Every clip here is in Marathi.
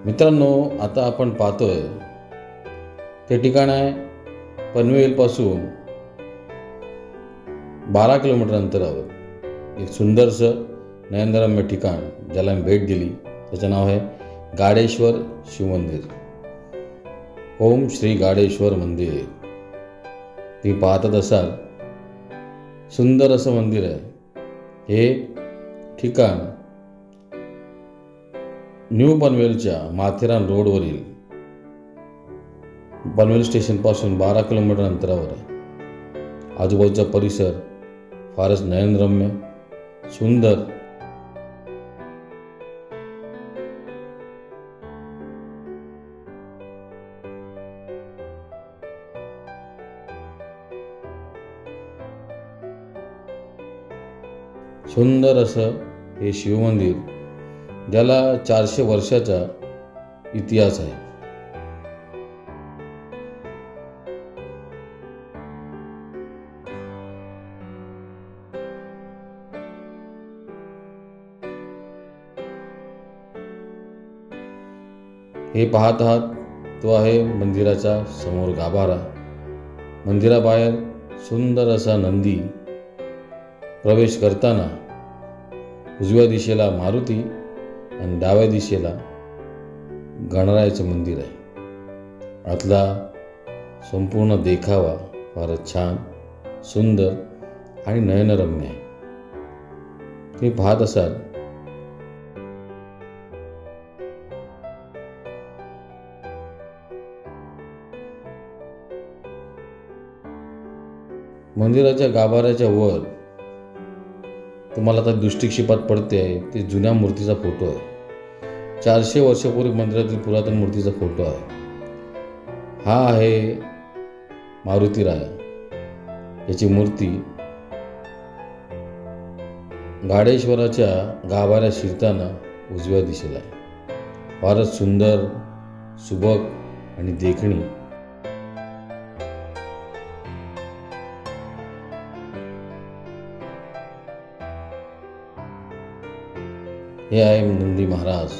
मित्रांनो, आता आपण पाहतोय ते ठिकाण आहे पनवेलपासून 12 किलोमीटर अंतरावर एक सुंदरसं नयनरम्य ठिकाण ज्याला मी भेट दिली. त्याचं नाव आहे गाडेश्वर शिवमंदिर. ओम श्री गाडेश्वर मंदिर. तुम्ही पाहतच असाल, सुंदर असं मंदिर आहे. हे ठिकाण न्यू पनवेलच्या माथेरान रोडवरील पनवेल स्टेशनपासून 12 किलोमीटर अंतरावर आहे. आजूबाजूचा परिसर फारच नयनरम्य, सुंदर. सुंदर असं हे शिवमंदिर, ज्याला 400 वर्षाचा इतिहास आहे. हे पाहत आहात तो आहे मंदिराचा समोर गाभारा. मंदिराबाहेर सुंदर असा नंदी. प्रवेश करताना उजव्या दिशेला मारुती आणि डाव्या दिशेला गणरायाचं मंदिर आहे. आतला संपूर्ण देखावा फारच छान, सुंदर आणि नयनरम्य आहे. तुम्ही पाहत असाल, मंदिराच्या गाभाऱ्याच्या वर तुम्हाला आता दृष्टिक्षेपात पडते आहे ते जुन्या मूर्तीचा फोटो आहे. 400 वर्षापूर्वी मंदिरातील पुरातन मूर्तीचा फोटो आहे. हा आहे मारुती राया. याची मूर्ती गाडेश्वराच्या गाभाऱ्यात शिरताना उजव्या दिशेला आहे. फारच सुंदर, सुबक आणि देखणी. हे आहे नंदी महाराज.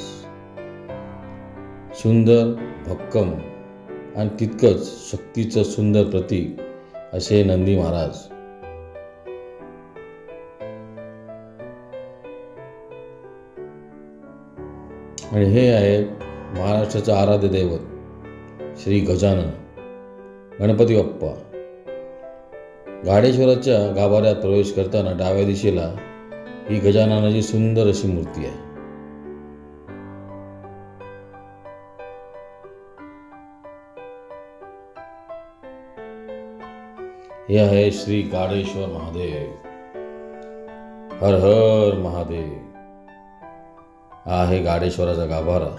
सुंदर, भक्कम आणि तितकंच शक्तीचं सुंदर प्रतीक असे नंदी महाराज. आणि हे आहे महाराष्ट्राचं आराध्य दैवत श्री गजानन गणपती बाप्पा. गाडेश्वराच्या गाभाऱ्यात प्रवेश करताना डाव्या दिशेला ही गजाननाची सुंदर अशी मूर्ती आहे. हे आहे श्री गाडेश्वर महादेव. हर हर महादेव. हा आहे गाडेश्वराचा गाभारा.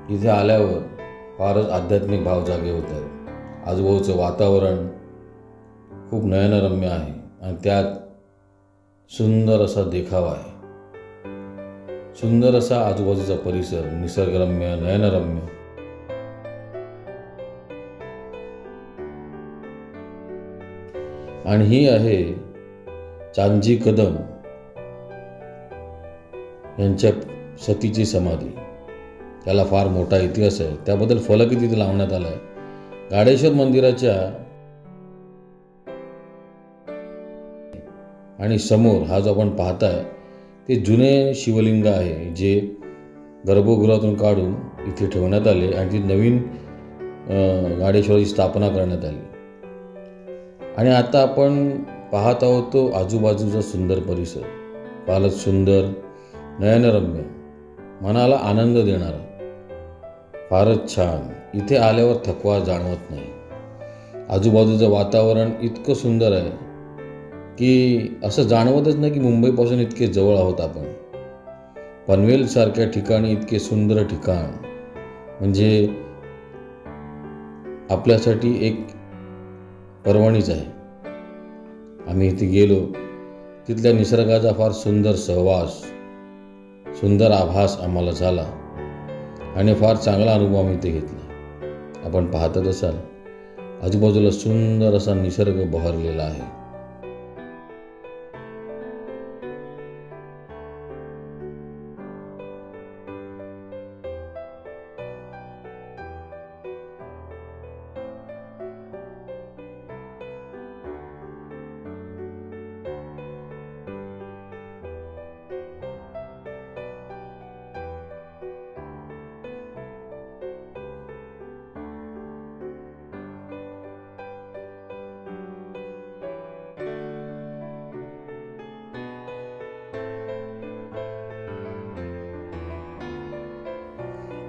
इथे आल्यावर फारच आध्यात्मिक भाव जागे होतात. आजूबाजूचं वातावरण खूप नयनरम्य आहे आणि त्यात सुंदर असा देखावा आहे. सुंदर असा आजूबाजूचा परिसर, निसर्गरम्य, नयनरम्य. आणि ही आहे चांजी कदम यांच्या सतीची समाधी. त्याला फार मोठा इतिहास आहे. त्याबद्दल फलक तिथे लावण्यात आला आहे. गाडेश्वर मंदिराच्या आणि समोर हा जो आपण पाहताय ते जुने शिवलिंग आहे, जे गर्भगृहातून काढून इथे ठेवण्यात आले आणि ती नवीन गाडेश्वराची स्थापना करण्यात आली. आणि आता आपण पाहत आहोत तो आजूबाजूचा सुंदर परिसर. फारच सुंदर, नयनरम्य, मनाला आनंद देणारा, फारच छान. इथे आल्यावर थकवा जाणवत नाही. आजूबाजूचं वातावरण इतकं सुंदर आहे की असं जाणवतच नाही की मुंबईपासून इतके जवळ आहोत आपण. पनवेलसारख्या ठिकाणी इतके सुंदर ठिकाण म्हणजे आपल्यासाठी एक पर्वणीच आहे. आम्ही इथे गेलो, तिथल्या निसर्गाचा फार सुंदर सहवास, सुंदर आभास आम्हाला झाला आणि फार चांगला अनुभव आम्ही इथे घेतला. आपण पाहतच असाल, आजूबाजूला सुंदर असा निसर्ग बहरलेला आहे.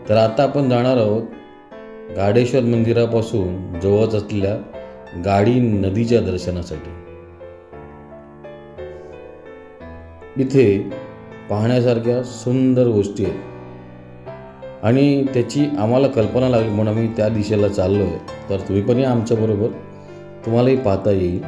तर आता आपण जाणार आहोत गाडेश्वर मंदिरापासून जवळच असलेल्या गाडी नदीच्या दर्शनासाठी. इथे पाहण्यासारख्या सुंदर गोष्टी आहेत आणि त्याची आम्हाला कल्पना लागली म्हणून आम्ही त्या दिशेला चाललो आहे. तर तुम्ही पण या आमच्याबरोबर, तुम्हालाही पाहता येईल.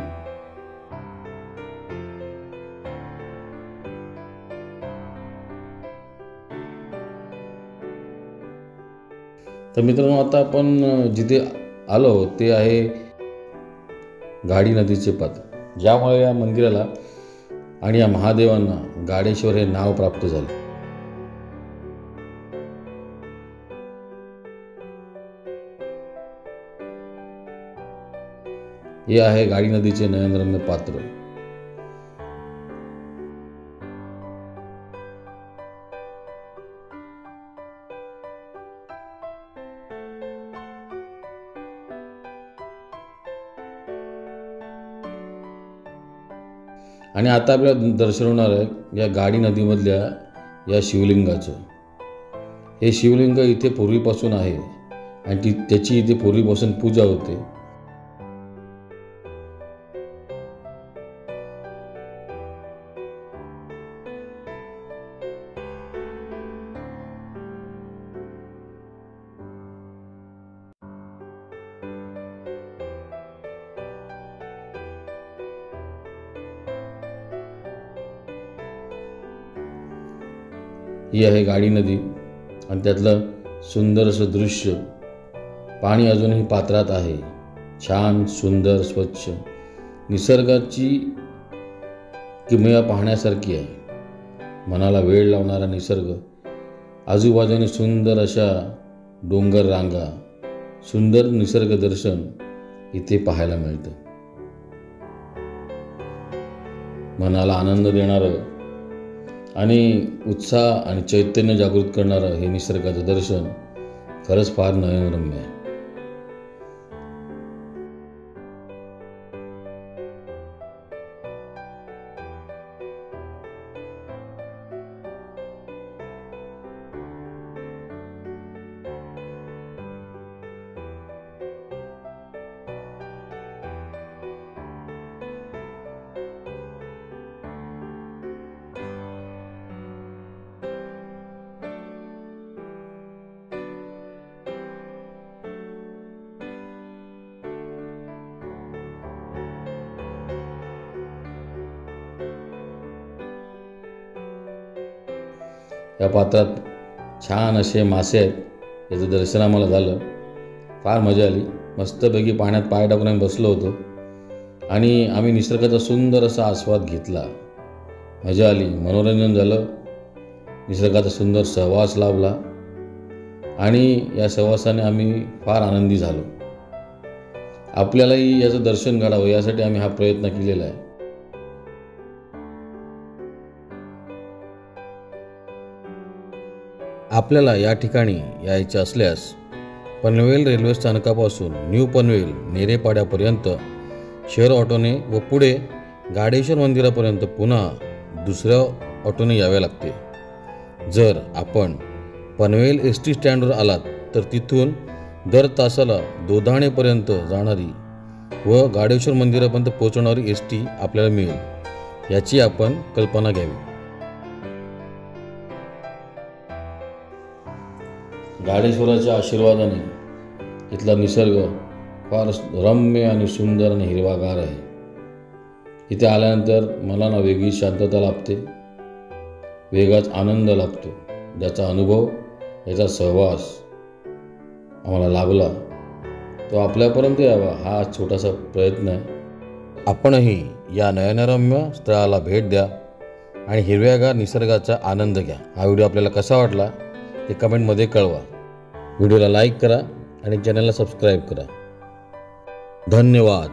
तर मित्रांनो, आता आपण जिथे आलो ते आहे गाडी नदीचे पात्र, ज्यामुळे या मंदिराला आणि या महादेवांना गाडेश्वर हे नाव प्राप्त झाले. हे आहे गाडी नदीचे नयनरम्य पात्र. आणि आता आपल्याला दर्शन होणार आहे या गाडी नदीमधल्या या शिवलिंगाचं. हे शिवलिंग इथे पूर्वीपासून आहे आणि त्याची इथे पूर्वीपासून पूजा होते. ही आहे गाडी नदी आणि त्यातलं सुंदर असं दृश्य. पाणी अजूनही पात्रात आहे, छान सुंदर स्वच्छ. निसर्गाची किमया पाहण्यासारखी आहे. मनाला वेळ लावणारा निसर्ग. आजूबाजूने सुंदर अशा डोंगर रांगा, सुंदर निसर्ग दर्शन इथे पाहायला मिळतं. मनाला आनंद देणारं आणि उत्साह आणि चैतन्य जागृत करणारं हे निसर्गाचं दर्शन खरंच फार नयनरम्य आहे. या पात्रात छान असे मासे आहेत, याचं दर्शन आम्हाला झालं. फार मजा आली. मस्तपैकी पाण्यात पाय टाकून आम्ही बसलो होतो आणि आम्ही निसर्गाचा सुंदर असा आस्वाद घेतला. मजा आली, मनोरंजन झालं, निसर्गाचा सुंदर सहवास लाभला आणि या सहवासाने आम्ही फार आनंदी झालो. आपल्यालाही याचं दर्शन घडावं यासाठी आम्ही हा प्रयत्न केलेला आहे. आपल्याला या ठिकाणी यायचे असल्यास पनवेल रेल्वे स्थानकापासून न्यू पनवेल नेरेपाड्यापर्यंत शेअर ऑटोने व पुढे गाडेश्वर मंदिरापर्यंत पुन्हा दुसऱ्या ऑटोने यावे लागते. जर आपण पनवेल एस टी स्टँडवर आलात तर तिथून दर तासाला दोधाणेपर्यंत जाणारी व गाडेश्वर मंदिरापर्यंत पोहोचणारी एस टी आपल्याला मिळेल, याची आपण कल्पना घ्यावी. गाडेश्वराच्या आशीर्वादाने इथला निसर्ग फार रम्य आणि सुंदर आणि हिरवागार आहे. इथे आल्यानंतर मनाला वेगळी शांतता लाभते, वेगळाच आनंद लाभतो, ज्याचा अनुभव, याचा सहवास आम्हाला लाभला तो आपल्यापर्यंत यावा हा छोटासा प्रयत्न आहे. आपणही या नयनरम्य स्थळाला भेट द्या आणि हिरव्यागार निसर्गाचा आनंद घ्या. हा व्हिडिओ आपल्याला कसा वाटला ते कमेंटमध्ये कळवा. व्हिडिओला लाईक करा आणि चॅनलला सबस्क्राईब करा. धन्यवाद.